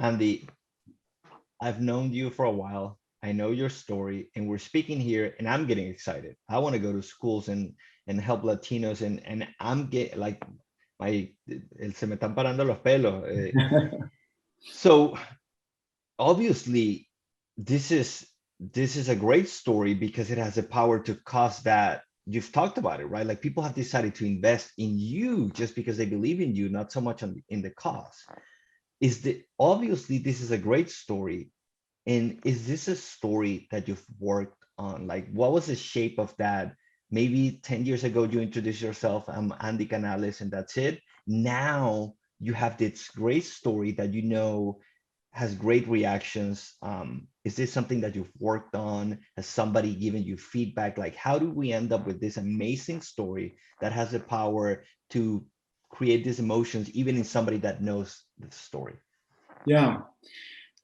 Andy, I've known you for a while. I know your story, and we're speaking here, and I'm getting excited. I want to go to schools and help Latinos, and I'm get like my se me están parando los pelos. So obviously, this is this is a great story because it has the power to cause that. You've talked about it, right? Like people have decided to invest in you just because they believe in you, not so much in the cause. Is the obviously this is a great story, and is this a story that you've worked on? Like, what was the shape of that? Maybe 10 years ago, you introduced yourself, I'm Andy Canales, and that's it. Now you have this great story that you know has great reactions. Is this something that you've worked on? Has somebody given you feedback? Like, how do we end up with this amazing story that has the power to create these emotions, even in somebody that knows the story? Yeah.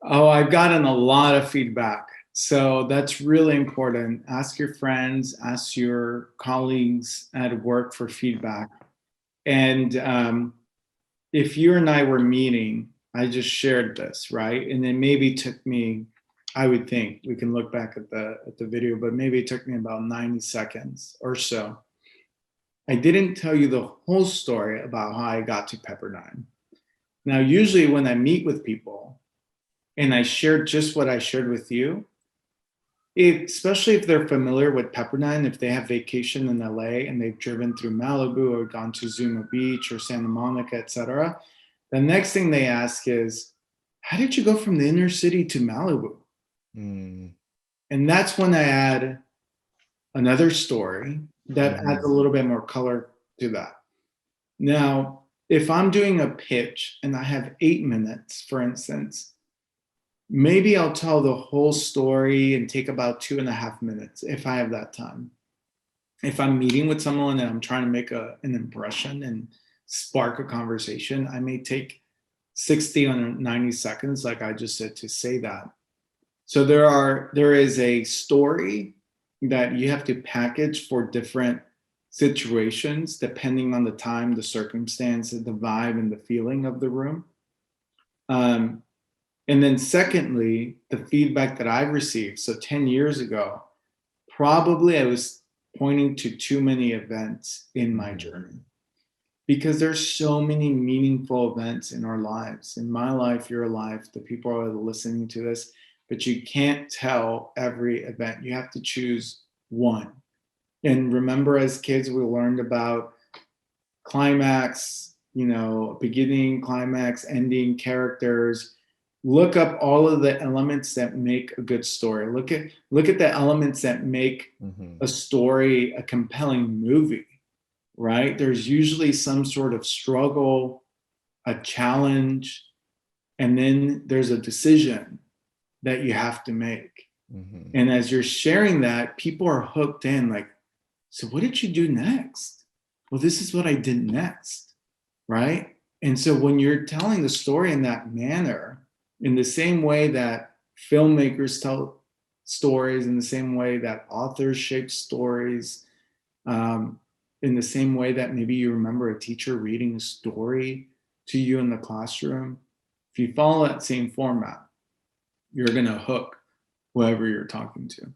Oh, I've gotten a lot of feedback. So that's really important. Ask your friends, ask your colleagues at work for feedback. And if you and I were meeting, I just shared this, right? And it maybe took me, I would think, we can look back at the video, but maybe it took me about 90 seconds or so. I didn't tell you the whole story about how I got to Pepperdine. Now, usually when I meet with people and I share just what I shared with you, especially if they're familiar with Pepperdine, if they have vacation in LA and they've driven through Malibu or gone to Zuma Beach or Santa Monica, etc., the next thing they ask is, how did you go from the inner city to Malibu? Mm. And that's when I add another story that adds a Mhm. little bit more color to that. Now, if I'm doing a pitch and I have 8 minutes, for instance, maybe I'll tell the whole story and take about 2.5 minutes if I have that time. If I'm meeting with someone and I'm trying to make an impression and spark a conversation, I may take 60 or 90 seconds, like I just said, to say that. So there is a story that you have to package for different situations depending on the time, the circumstance, the vibe, and the feeling of the room. And then secondly, the feedback that I've received. So 10 years ago, probably I was pointing to too many events in my Mhm. journey because there's so many meaningful events in our lives. In my life, your life, the people are listening to this, but you can't tell every event. You have to choose one. And remember, as kids, we learned about climax, beginning, climax, ending, characters. Look up all of the elements that make a good story. Look at the elements that make Mhm. a story a compelling movie, right? There's usually some sort of struggle, a challenge, and then there's a decision that you have to make. Mhm. And as you're sharing that, people are hooked in like, so what did you do next? Well, this is what I did next, right? And so when you're telling the story in that manner, in the same way that filmmakers tell stories, in the same way that authors shape stories, um, in the same way that maybe you remember a teacher reading a story to you in the classroom, if you follow that same format, you're going to hook whoever you're talking to.